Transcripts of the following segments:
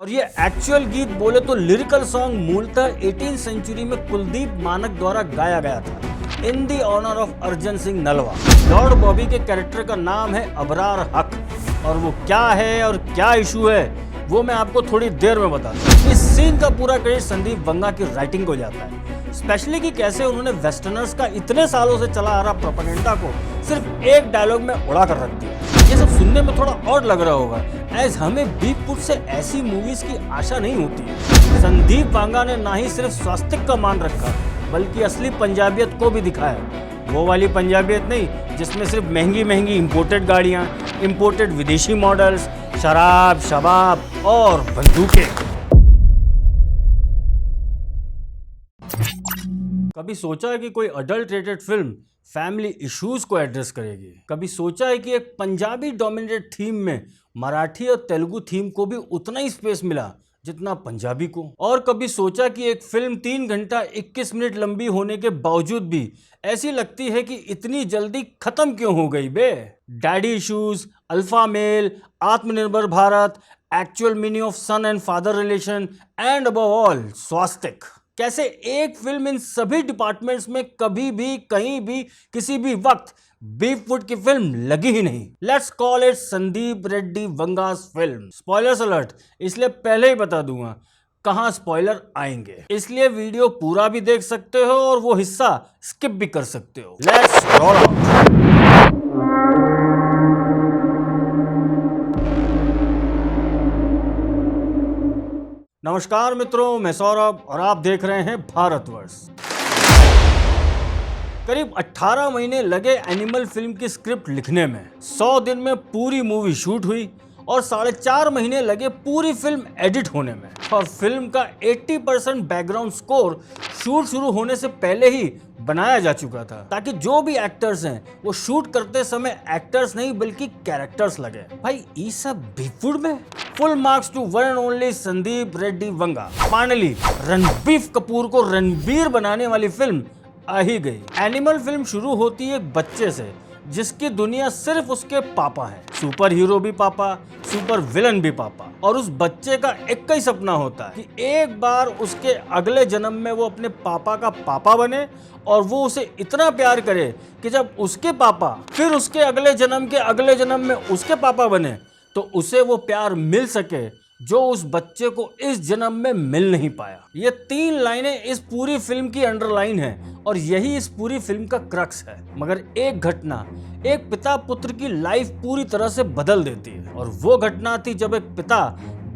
और ये एक्चुअल गीत बोले तो लिरिकल सॉन्ग मूलतः 18th सेंचुरी में कुलदीप मानक द्वारा गाया गया था in the honour of Arjan Singh Nalwa. Lord Bobby के कैरेक्टर का नाम है अबरार हक, और वो क्या है और क्या इशू है वो मैं आपको थोड़ी देर में बताता हूँ। इस सीन का पूरा क्रेडिट संदीप वंगा की राइटिंग को जाता है, स्पेशली कि कैसे उन्होंने वेस्टर्नर्स का इतने सालों से चला आ रहा प्रोपेगेंडा को सिर्फ एक डायलॉग में उड़ा कर रख दिया। ये सब सुनने में थोड़ा ऑड लग रहा होगा, एज हमें बीफुट से ऐसी मूवीज की आशा नहीं होती। संदीप वांगा ने ना ही सिर्फ स्वास्तिक का मान रखा बल्कि असली पंजाबियत को भी दिखाया। वो वाली पंजाबियत नहीं जिसमें सिर्फ महंगी महंगी इंपोर्टेड गाड़ियाँ, इंपोर्टेड विदेशी मॉडल्स, शराब, शबाब और बंदूकें। कभी सोचा है कि कोई अडल्टरेटेड फिल्म फैमिली इश्यूज को एड्रेस करेगी? कभी सोचा है कि एक पंजाबी डोमिनेटेड थीम में मराठी और तेलुगु थीम को भी उतना ही स्पेस मिला जितना पंजाबी को? और कभी सोचा कि एक फिल्म 3 घंटा 21 मिनट लंबी होने के बावजूद भी ऐसी लगती है कि इतनी जल्दी खत्म क्यों हो गई बे? डैडी इश्यूज, अल्फा मेल, आत्मनिर्भर Bharat, actual meaning of son and father relation and above all स्वास्तिक। कैसे एक फिल्म इन सभी डिपार्टमेंट्स में कभी भी, कहीं भी, किसी भी वक्त बीफुट की फिल्म लगी ही नहीं। Let's call it Sandeep Reddy Vanga's film. Spoilers alert, इसलिए पहले ही बता दूंगा कहां स्पॉइलर आएंगे, इसलिए वीडियो पूरा भी देख सकते हो और वो हिस्सा स्किप भी कर सकते हो। Let's roll out. नमस्कार मित्रों, मैं सौरभ और आप देख रहे हैं भारतवर्ष। करीब 18 महीने लगे एनिमल फिल्म की स्क्रिप्ट लिखने में, 100 दिन में पूरी मूवी शूट हुई और 4.5 महीने लगे पूरी फिल्म एडिट होने में। और फिल्म का 80% बैकग्राउंड स्कोर शूट शुरू होने से पहले ही बनाया जा चुका था, ताकि जो भी एक्टर्स हैं वो शूट करते समय एक्टर्स नहीं बल्कि कैरेक्टर्स लगे। भाई ये सब बीफुट में? Full marks to one and only Sandeep Reddy Vanga. Finally Ranbir Kapoor को रणबीर बनाने वाली फिल्म आ ही गई। एनिमल फिल्म शुरू होती है एक बच्चे से जिसकी दुनिया सिर्फ उसके पापा है। सुपर हीरो भी पापा, सुपर विलन भी पापा, और उस बच्चे का एक ही सपना होता है कि एक बार उसके अगले जन्म में वो अपने पापा का पापा बने और वो उसे इतना प्यार करे कि जब उसके पापा फिर उसके अगले जन्म में उसके पापा बने तो उसे वो प्यार मिल सके जो उस बच्चे को इस जन्म में मिल नहीं पाया। ये 3 लाइनें इस पूरी फिल्म की अंडरलाइन है और यही इस पूरी फिल्म का क्रक्स है। मगर एक घटना एक पिता पुत्र की लाइफ पूरी तरह से बदल देती है, और वो घटना थी जब एक पिता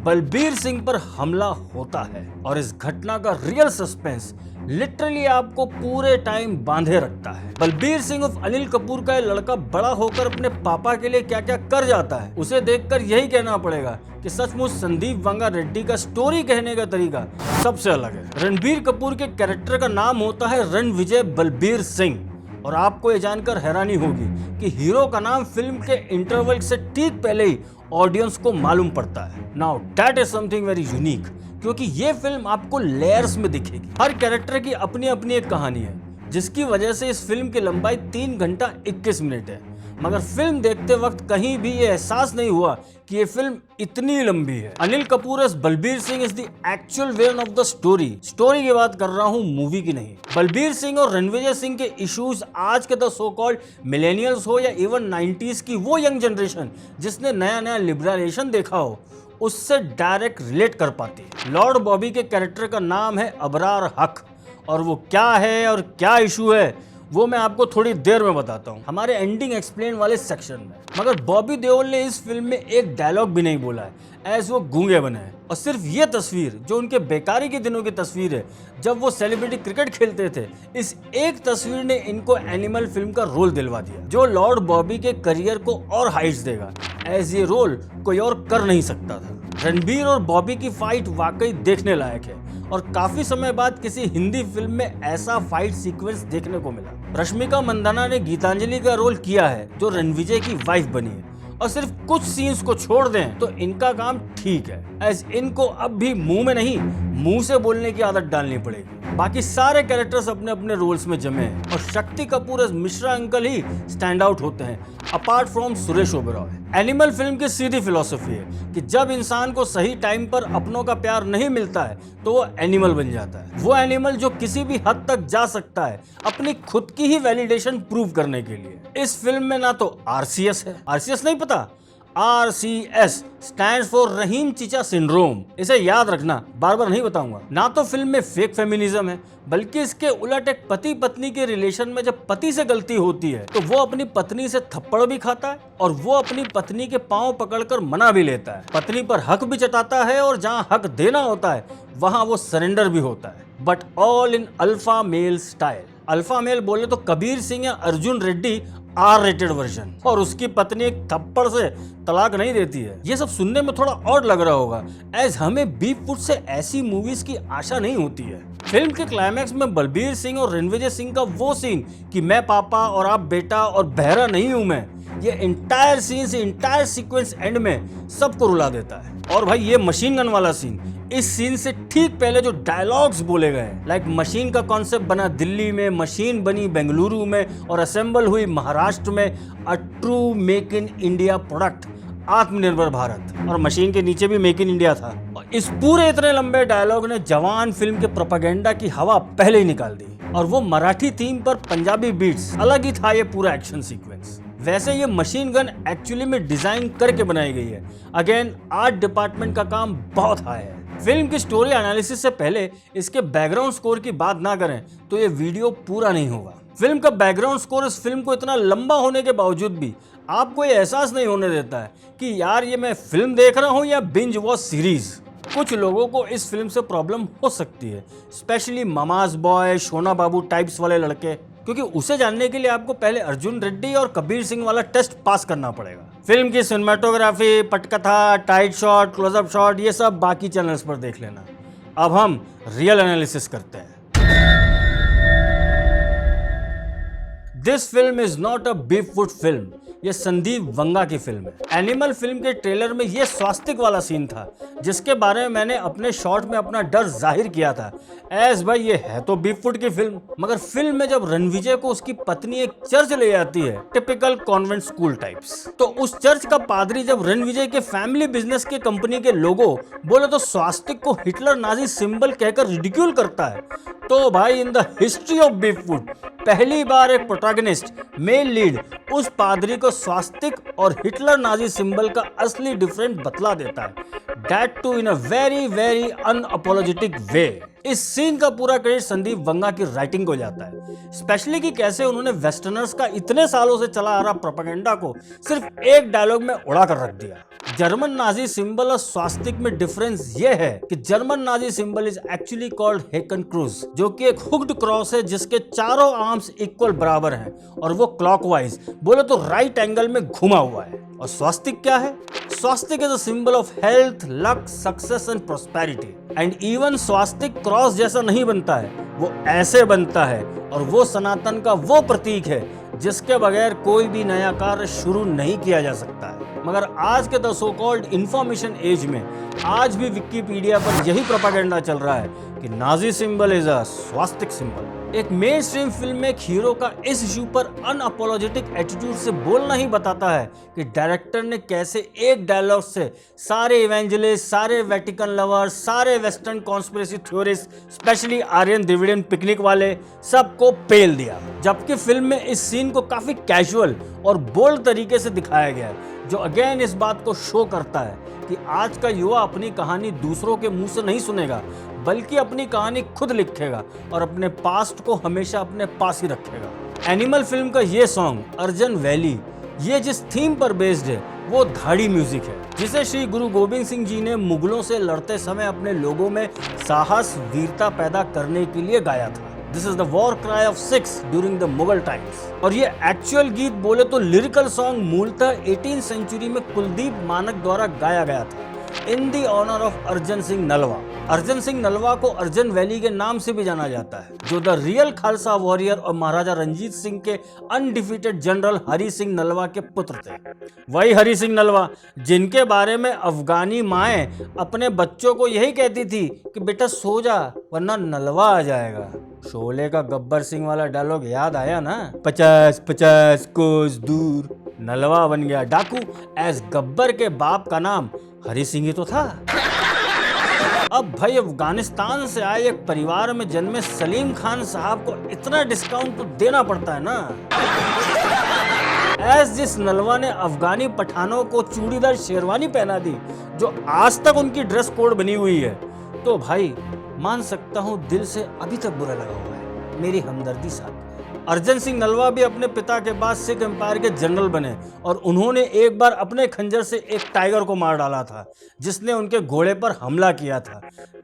बलबीर सिंह पर हमला होता है। और इस घटना का रियल सस्पेंस लिटरली आपको पूरे टाइम बांधे रखता है। बलबीर सिंह उर्फ अनिल कपूर का ये लड़का बड़ा होकर अपने पापा के लिए क्या क्या कर जाता है, उसे देखकर यही कहना पड़ेगा कि सचमुच संदीप वंगा रेड्डी का स्टोरी कहने का तरीका सबसे अलग है। रणबीर कपूर के कैरेक्टर का नाम होता है रणविजय बलबीर सिंह, और आपको ये जानकर हैरानी होगी कि हीरो का नाम फिल्म के इंटरवल से ठीक पहले ही ऑडियंस को मालूम पड़ता है। Now that is something very unique, क्योंकि ये फिल्म आपको लेयर्स में दिखेगी। हर कैरेक्टर की अपनी अपनी एक कहानी है, जिसकी वजह से इस फिल्म की लंबाई 3 घंटा 21 मिनट है। मगर फिल्म देखते वक्त कहीं भी ये एहसास नहीं हुआ कि ये फिल्म इतनी लंबी है। Anil Kapoor as Balbir Singh is the actual villain of the story की बात कर रहा हूँ, मूवी की नहीं। बलबीर सिंह और रणविजय सिंह के इश्यूज आज के द सो कॉल्ड मिलेनियल्स हो या इवन 90s की वो यंग जनरेशन जिसने नया नया लिबरलाइजेशन देखा हो, उससे डायरेक्ट रिलेट कर पाती है। लॉर्ड बॉबी के कैरेक्टर का नाम है अबरार हक, और वो क्या है और क्या इशू है वो मैं आपको थोड़ी देर में बताता हूँ हमारे एंडिंग एक्सप्लेन वाले सेक्शन में। मगर बॉबी देओल ने इस फिल्म में एक डायलॉग भी नहीं बोला है, एज वो गूंगे बने हैं। और सिर्फ ये तस्वीर जो उनके बेकारी के दिनों की तस्वीर है जब वो सेलिब्रिटी क्रिकेट खेलते थे, इस एक तस्वीर ने इनको एनिमल फिल्म का रोल दिलवा दिया, जो लॉर्ड बॉबी के करियर को और हाइट्स देगा, एज ये रोल कोई और कर नहीं सकता था। रणबीर और बॉबी की फाइट वाकई देखने लायक है, और काफी समय बाद किसी हिंदी फिल्म में ऐसा फाइट सीक्वेंस देखने को मिला। रश्मिका मंदाना ने गीतांजलि का रोल किया है, जो रणविजय की वाइफ बनी है, और सिर्फ कुछ सीन्स को छोड़ दें तो इनका काम ठीक है, एज इनको अब भी मुंह में नहीं मुंह से बोलने की आदत डालनी पड़ेगी। बाकी सारे कैरेक्टर्स अपने अपने रोल्स में जमे हैं और शक्ति कपूर एज मिश्रा अंकल ही स्टैंड आउट होते हैं apart from Suresh Oberoi. Animal film की सीधी फिलॉसफी है कि जब इंसान को सही टाइम पर अपनों का प्यार नहीं मिलता है तो वो एनिमल बन जाता है। वो एनिमल जो किसी भी हद तक जा सकता है अपनी खुद की ही वैलिडेशन प्रूव करने के लिए। इस फिल्म में ना तो आरसीएस है, आरसीएस नहीं पता, RCS stand for Rahim Chacha syndrome, इसे याद रखना, बार बार नहीं बताऊंगा। ना तो फिल्म में फेक फेमिनिज्म है, बल्कि इसके उलट एक पति पत्नी के रिलेशन में जब पति से गलती होती है तो वो अपनी पत्नी से थप्पड़ भी खाता है और वो अपनी पत्नी के पांव पकड़कर मना भी लेता है, पत्नी पर हक भी जताता है और जहां हक देना होता है वहां वो सरेंडर भी होता है, but all in alpha male style. Alpha male बोले तो कबीर सिंह या अर्जुन रेड्डी R-rated वर्जन, और उसकी पत्नी एक थप्पड़ से तलाक नहीं देती है। ये सब सुनने में थोड़ा ऑड लग रहा होगा, एज हमें बीफ फुट से ऐसी मूवीज की आशा नहीं होती है। फिल्म के क्लाइमैक्स में बलबीर सिंह और रणविजय सिंह का वो सीन कि मैं पापा और आप बेटा और बहरा नहीं हूं मैं, ये इंटायर सीन से इंटायर सीक्वेंस एंड में सबको रुला देता है। और भाई ये मशीन गन वाला सीन, इस सीन से ठीक पहले जो डायलॉग्स बोले गए, लाइक मशीन का कॉन्सेप्ट बना दिल्ली में, मशीन बनी बेंगलुरु में और असेंबल हुई महाराष्ट्र में, a true make in India product, आत्मनिर्भर भारत, और मशीन के नीचे भी मेक इन इंडिया था। और इस पूरे इतने लंबे डायलॉग ने जवान फिल्म के प्रोपेगेंडा की हवा पहले ही निकाल दी, और वो मराठी थीम पर पंजाबी बीट्स, अलग ही था ये पूरा एक्शन सीक्वेंस। वैसे ये मशीन गन एक्चुअली में डिजाइन करके बनाई गई है, अगेन आर्ट डिपार्टमेंट का काम बहुत हाई है। फिल्म की स्टोरी एनालिसिस से पहले इसके बैकग्राउंड स्कोर की बात ना करें तो ये वीडियो पूरा नहीं होगा। फिल्म का बैकग्राउंड स्कोर इस फिल्म को इतना लंबा होने के बावजूद भी आपको ये एहसास नहीं होने देता है कि यार ये मैं फिल्म देख रहा हूँ या बिंज वॉच सीरीज। कुछ लोगों को इस फिल्म से प्रॉब्लम हो सकती है, स्पेशली ममाज बॉय, शोना बाबू टाइप्स वाले लड़के, क्योंकि उसे जानने के लिए आपको पहले अर्जुन रेड्डी और कबीर सिंह वाला टेस्ट पास करना पड़ेगा। फिल्म की सिनेमेटोग्राफी, पटकथा, टाइट शॉट, क्लोजअप शॉट, ये सब बाकी चैनल्स पर देख लेना। अब हम रियल एनालिसिस करते हैं। This film is not a beef foot film, ये संदीप वंगा की फिल्म है। एनिमल फिल्म के ट्रेलर में ये स्वास्तिक वाला सीन था जिसके बारे में मैंने अपने शॉर्ट में अपना डर जाहिर किया था, एज भाई ये है तो बीफ फुट की फिल्म। मगर फिल्म में जब रणविजय को उसकी पत्नी एक चर्च ले जाती है, टिपिकल कॉन्वेंट स्कूल टाइप्स, तो उस चर्च का पादरी जब रणविजय के फैमिली बिजनेस के कंपनी के लोगो बोले तो स्वास्तिक को हिटलर नाजी सिंबल कहकर रिडिक्यूल करता है, तो भाई in the history of beef foot पहली बार एक प्रोटैगनिस्ट, मेल लीड, उस पादरी को स्वास्तिक और हिटलर नाजी सिंबल का असली डिफरेंस बतला देता है, that too in a very very unapologetic way. इस सीन का पूरा क्रेडिट संदीप वंगा की राइटिंग को जाता है, स्पेशली कि कैसे उन्होंने वेस्टर्नर्स का इतने सालों से चला आ रहा प्रोपेगेंडा को सिर्फ एक डायलॉग में उड़ा कर रख दिया। जर्मन नाजी सिंबल और स्वास्तिक में डिफरेंस ये है कि German Nazi symbol is actually called Hakenkreuz, जो कि एक हुक्ड क्रॉस है जिसके चारों आर्म्स इक्वल बराबर हैं और वो क्लॉकवाइज बोले तो राइट एंगल में घुमा हुआ है। और स्वास्तिक क्या है? स्वास्तिक is a symbol of health, luck, success and prosperity. And even स्वास्तिक क्रॉस जैसा नहीं बनता है, वो ऐसे बनता है, और वो सनातन का वो प्रतीक है जिसके बगैर कोई भी नया कार्य शुरू नहीं किया जा सकता है। मगर आज के the so called information age में आज भी विकिपीडिया पर यही प्रोपेगेंडा चल रहा है कि Nazi symbol is a swastika symbol. एक मेन स्ट्रीम फिल्म में एक हीरो का इस इश्यू पर अनअपोलोजेटिक एटीट्यूड से बोलना ही बताता है कि डायरेक्टर ने कैसे एक डायलॉग से सारे इवेंजलिस्ट, सारे वेटिकन लवर्स, सारे western conspiracy theorist, specially Aryan Dravidian picnic वाले, सबको पेल दिया। जबकि फिल्म में इस सीन को काफी कैजुअल और बोल्ड तरीके से दिखाया गया है, जो अगेन इस बात को शो करता है कि आज का युवा अपनी कहानी दूसरों के मुंह से नहीं सुनेगा, बल्कि अपनी कहानी खुद लिखेगा और अपने पास्ट को हमेशा अपने पास ही रखेगा। एनिमल फिल्म का ये सॉन्ग अर्जन वैली, ये जिस थीम पर बेस्ड है वो धाड़ी म्यूजिक है, जिसे श्री गुरु गोविंद सिंह जी ने मुगलों से लड़ते समय अपने लोगों में साहस, वीरता पैदा करने के लिए गाया था। This is the war cry of six during the Mughal times. और ये एक्चुअल गीत बोले तो लिरिकल सॉन्ग मूलतः 18th सेंचुरी में कुलदीप मानक द्वारा गाया गया था in the honour of Arjan Singh Nalwa. अर्जन सिंह नलवा को अर्जन वैली के नाम से भी जाना जाता है, जो द रियल खालसा वॉरियर और महाराजा रंजीत सिंह के अनडिफीटेड जनरल हरि सिंह नलवा के पुत्र थे। वही हरि सिंह नलवा जिनके बारे में अफगानी माएँ अपने बच्चों को यही कहती थी कि बेटा सो जा वरना नलवा आ जाएगा। शोले का गब्बर सिंह वाला डायलॉग याद आया ना, 50-50 कोस दूर नलवा बन गया डाकू। एज गब्बर के बाप का नाम हरि सिंह ही तो था। अब भाई अफगानिस्तान से आए एक परिवार में जन्मे सलीम खान साहब को इतना डिस्काउंट तो देना पड़ता है ना। एज जिस नलवा ने अफगानी पठानों को चूड़ीदार शेरवानी पहना दी जो आज तक उनकी ड्रेस कोड बनी हुई है, तो भाई मान सकता हूँ दिल से अभी तक बुरा लगा हुआ है। मेरी हमदर्दी साथ। अर्जन सिंह नलवा भी अपने पिता के बाद सिख एम्पायर के जनरल बने और उन्होंने एक बार अपने खंजर से एक टाइगर को मार डाला था जिसने उनके घोड़े पर हमला किया था।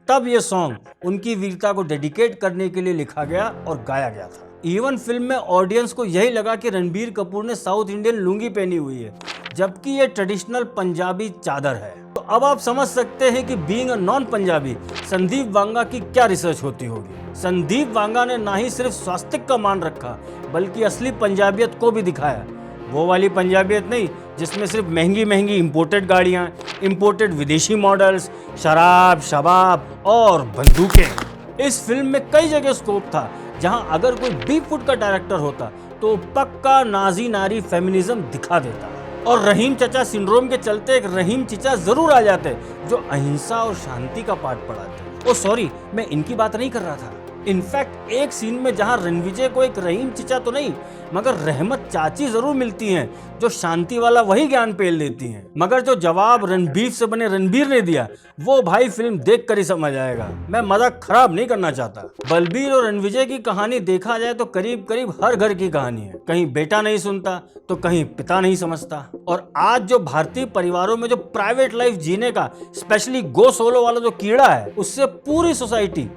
तब ये सॉन्ग उनकी वीरता को डेडिकेट करने के लिए लिखा गया और गाया गया था। इवन फिल्म में ऑडियंस को यही लगा कि रणबीर कपूर ने साउथ इंडियन लुंगी पहनी हुई है, जबकि ये ट्रेडिशनल पंजाबी चादर है। तो अब आप समझ सकते हैं कि being a non Punjabi Sandeep Vanga की क्या रिसर्च होती होगी। संदीप वांगा ने ना ही सिर्फ स्वास्तिक का मान रखा बल्कि असली पंजाबियत को भी दिखाया। वो वाली पंजाबियत नहीं जिसमें सिर्फ महंगी महंगी इंपोर्टेड गाड़ियाँ, इंपोर्टेड विदेशी मॉडल्स, शराब, शबाब और बंदूकें। इस फिल्म में कई जगह स्कोप था जहां अगर कोई बी फुट का डायरेक्टर होता तो पक्का नाजी नारी फेमिनिज्म दिखा देता और रहीम चचा सिंड्रोम के चलते एक रहीम चिचा जरूर आ जाते जो अहिंसा और शांति का पाठ पढ़ाते। ओ सॉरी, मैं इनकी बात नहीं कर रहा था। इनफैक्ट एक सीन में जहां रणविजय को एक रहीम चिचा तो नहीं मगर रहमत चाची जरूर मिलती हैं जो शांति वाला वही ज्ञान पेल देती हैं, मगर जो जवाब रणबीर से बने रणबीर ने दिया वो भाई फिल्म देख कर ही समझ आएगा। मैं मजाक खराब नहीं करना चाहता। बलबीर और रणविजय की कहानी देखा जाए तो करीब करीब हर घर की कहानी है। कहीं बेटा नहीं सुनता तो कहीं पिता नहीं समझता। और आज जो भारतीय परिवारों में जो प्राइवेट लाइफ जीने का स्पेशली गो सोलो वाला जो कीड़ा है उससे पूरी सोसाइटी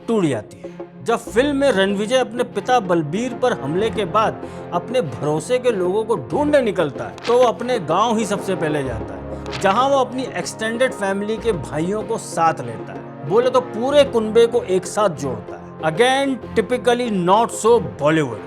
टूट जाती है। जब फिल्म में रणविजय अपने पिता बलबीर पर हमले के बाद अपने भरोसे के लोगों को ढूंढने निकलता है तो वो अपने गांव ही सबसे पहले जाता है जहां वो अपनी एक्सटेंडेड फैमिली के भाइयों को साथ लेता है। बोले तो पूरे कुनबे को एक साथ जोड़ता है। Again typically not so Bollywood,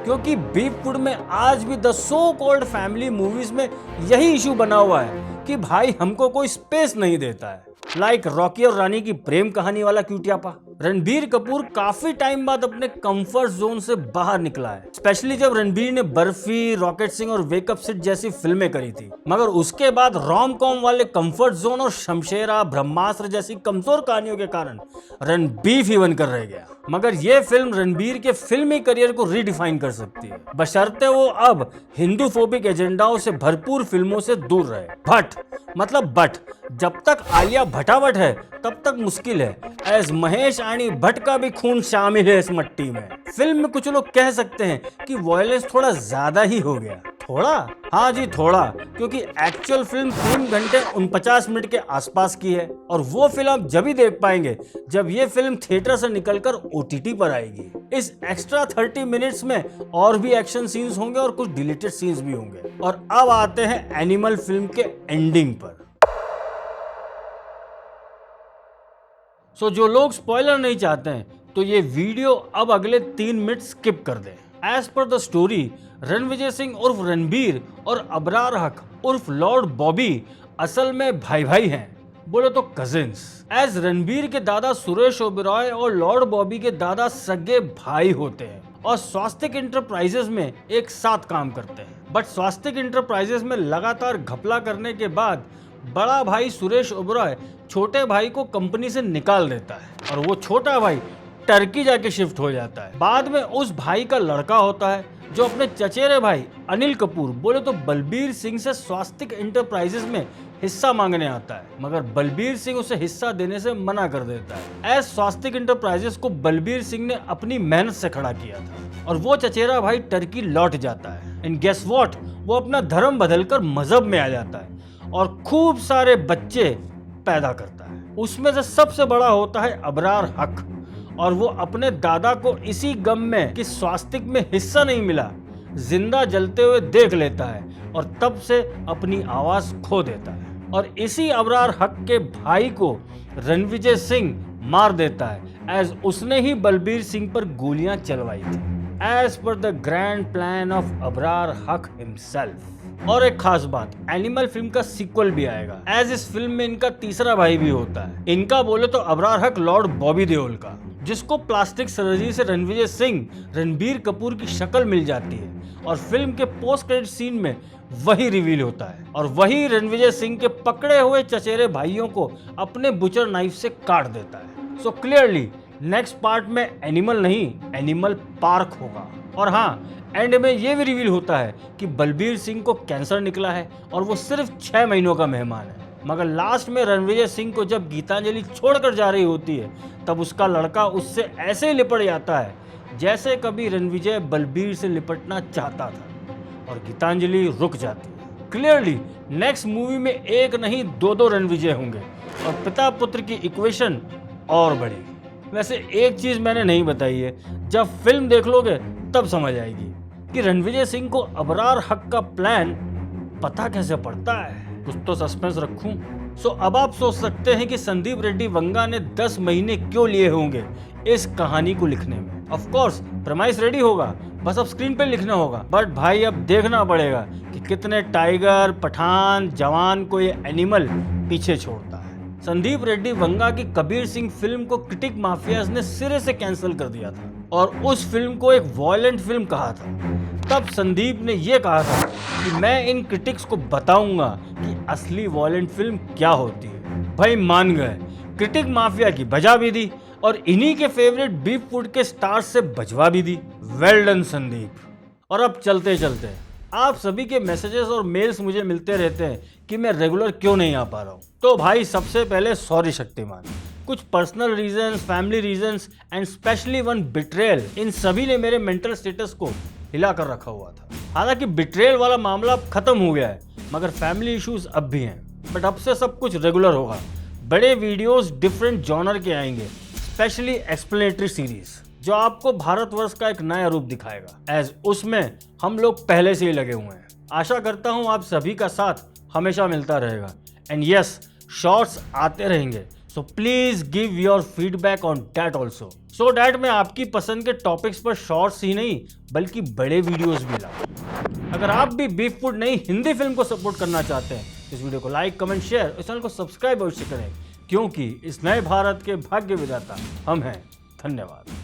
क्योंकि बीफ फूड में आज भी the so called family movies में यही इशू बना हुआ है कि भाई हमको कोई स्पेस नहीं देता है। लाइक रॉकी और रानी की प्रेम कहानी वाला क्यूटियापा। रणबीर कपूर काफी टाइम बाद अपने कंफर्ट जोन से बाहर निकला है, स्पेशली जब रणबीर ने बर्फी, रॉकेट सिंह और वेकअप सिट जैसी फिल्में करी थी। मगर उसके बाद रोम कॉम वाले कंफर्ट जोन और शमशेरा, ब्रह्मास्त्र जैसी कमजोर कहानियों के कारण रणबीर ही बनकर रह गया। मगर ये फिल्म रणबीर के फिल्मी करियर को रीडिफाइन कर सकती है, बशर्ते वो अब हिंदू फोबिक एजेंडाओं से भरपूर फिल्मों से दूर रहे। बट जब तक आलिया भट्टाभट है तब तक मुश्किल है, एज महेश आनी भट्ट का भी खून शामिल है इस मट्टी में। फिल्म में कुछ लोग कह सकते हैं कि वॉयलेंस थोड़ा ज्यादा ही हो गया। थोड़ा? हाँ जी थोड़ा, क्योंकि एक्चुअल फिल्म 3 घंटे 49 मिनट के आसपास की है और वो फिल्म आप जब ही देख पाएंगे जब ये फिल्म थिएटर से निकलकर OTT पर आएगी। इस एक्स्ट्रा 30 मिनट्स में और भी एक्शन सीन्स होंगे और कुछ डिलीटेड सीन्स भी होंगे। और अब आते हैं एनिमल फिल्म के एंडिंग पर। जो लोग स्पॉइलर नहीं चाहते हैं तो ये वीडियो अब अगले 3 मिनट स्किप कर दें। As per the story, Ranvijay Singh उर्फ रणबीर और अबरार हक उर्फ लॉर्ड बॉबी असल में भाई भाई हैं, बोले तो कजिन्स। एज रणबीर के दादा सुरेश ओबेरॉय और लॉर्ड बॉबी के दादा सगे भाई होते हैं और स्वास्तिक इंटरप्राइजेस में एक साथ काम करते हैं। बट स्वास्तिक इंटरप्राइजेस में लगातार घपला करने के बाद बड़ा भाई सुरेश ओबेरॉय छोटे भाई को कंपनी से निकाल देता है और वो छोटा भाई टर्की जाके शिफ्ट हो जाता है। बाद में उस भाई का लड़का होता है जो अपने चचेरे भाई अनिल कपूर, बोले तो बलबीर सिंह से स्वास्तिक इंटरप्राइजेस में हिस्सा मांगने आता है, मगर बलबीर सिंह उसे हिस्सा देने से मना कर देता है। एज स्वास्तिक इंटरप्राइजेस को बलबीर सिंह ने अपनी मेहनत से खड़ा किया था और वो चचेरा भाई टर्की लौट जाता है। एंड गेस व्हाट, वो अपना धर्म बदलकर मजहब में आ जाता है और खूब सारे बच्चे पैदा करता है। उसमें से सबसे बड़ा होता है अबरार हक और वो अपने दादा को इसी गम में कि स्वास्तिक में हिस्सा नहीं मिला जिंदा जलते हुए देख लेता है और तब से अपनी आवाज खो देता है। और इसी अबरार हक के भाई को रणविजय सिंह मार देता है एज उसने ही बलबीर सिंह पर गोलियां चलवाई थी as per the grand plan of Abrar Haq himself. और एक खास बात, एनिमल फिल्म का सीक्वल भी आएगा एज इस फिल्म में इनका तीसरा भाई भी होता है। इनका बोले तो अबरार हक लॉर्ड बॉबी देओल का, जिसको प्लास्टिक सर्जरी से रणविजय सिंह रणबीर कपूर की शक्ल मिल जाती है और फिल्म के पोस्ट क्रेडिट सीन में वही रिवील होता है और वही रणविजय सिंह के पकड़े हुए चचेरे भाइयों को अपने बुचर नाइफ से काट देता है। सो क्लियरली नेक्स्ट पार्ट में एनिमल नहीं, एनिमल पार्क होगा। और हाँ, एंड में ये भी रिवील होता है कि बलबीर सिंह को कैंसर निकला है और वो सिर्फ 6 महीनों का मेहमान है। मगर लास्ट में रणविजय सिंह को जब गीतांजलि छोड़कर जा रही होती है तब उसका लड़का उससे ऐसे लिपट जाता है जैसे कभी रणविजय बलबीर से लिपटना चाहता था और गीतांजलि रुक जाती है। क्लियरली नेक्स्ट मूवी में एक नहीं 2 रणविजय होंगे और पिता पुत्र की इक्वेशन और बढ़ेगी। वैसे एक चीज मैंने नहीं बताई है, जब फिल्म देख लोगे तब समझ आएगी कि रणविजय सिंह को अबरार हक का प्लान पता कैसे पड़ता है। कुछ तो सस्पेंस रखूं। सो अब आप सोच सकते हैं कि संदीप रेड्डी वंगा ने 10 महीने क्यों लिए होंगे इस कहानी को लिखने में। ऑफ कोर्स प्रेमाइस रेडी होगा, बस अब स्क्रीन पे लिखना होगा। बट भाई अब देखना पड़ेगा कि कितने टाइगर, पठान, जवान को ये एनिमल पीछे छोड़ता है। संदीप रेड्डी वंगा की कबीर सिंह फिल्म को क्रिटिक माफियाज ने सिरे से कैंसिल कर दिया था और उस फिल्म को एक वॉयलेंट फिल्म कहा था। तब संदीप ने यह कहा था कि मैं इन क्रिटिक्स को बताऊंगा कि असली वॉयलेंट फिल्म क्या होती है। भाई मान गए, क्रिटिक माफिया की बजा भी दी और इन्हीं के फेवरेट बीफ फूड के स्टार्स से बजवा भी दी। Well done Sandeep. और अब चलते चलते आप सभी के मैसेजेस और मेल्स मुझे मिलते रहते हैं कि मैं रेगुलर क्यों नहीं आ पा रहा हूँ। तो भाई सबसे पहले सॉरी शक्तिमान। कुछ personal reasons, family reasons and specially one betrayal, इन सभी ने मेरे मेंटल स्टेटस को हिला कर रखा हुआ था। हालांकि बिट्रेयल वाला मामला अब खत्म हो गया है मगर फैमिली इश्यूज अब भी हैं। बट अब से सब कुछ रेगुलर होगा। बड़े वीडियोस डिफरेंट जॉनर के आएंगे, स्पेशली एक्सप्लेनेटरी सीरीज जो आपको भारतवर्ष का एक नया रूप दिखाएगा एज उसमें हम लोग पहले से ही लगे हुए हैं। आशा करता हूं आप सभी का साथ हमेशा मिलता रहेगा एंड यस, शॉर्ट्स आते रहेंगे। So please give your feedback on that also so that मैं आपकी पसंद के टॉपिक्स पर शॉर्ट्स ही नहीं बल्कि बड़े वीडियोस भी लाऊं। अगर आप भी बीफ फूड नहीं हिंदी फिल्म को सपोर्ट करना चाहते हैं इस वीडियो को लाइक, कमेंट, शेयर, इस चैनल को सब्सक्राइब अवश्य करें क्योंकि इस नए भारत के भाग्य विधाता हम हैं। धन्यवाद।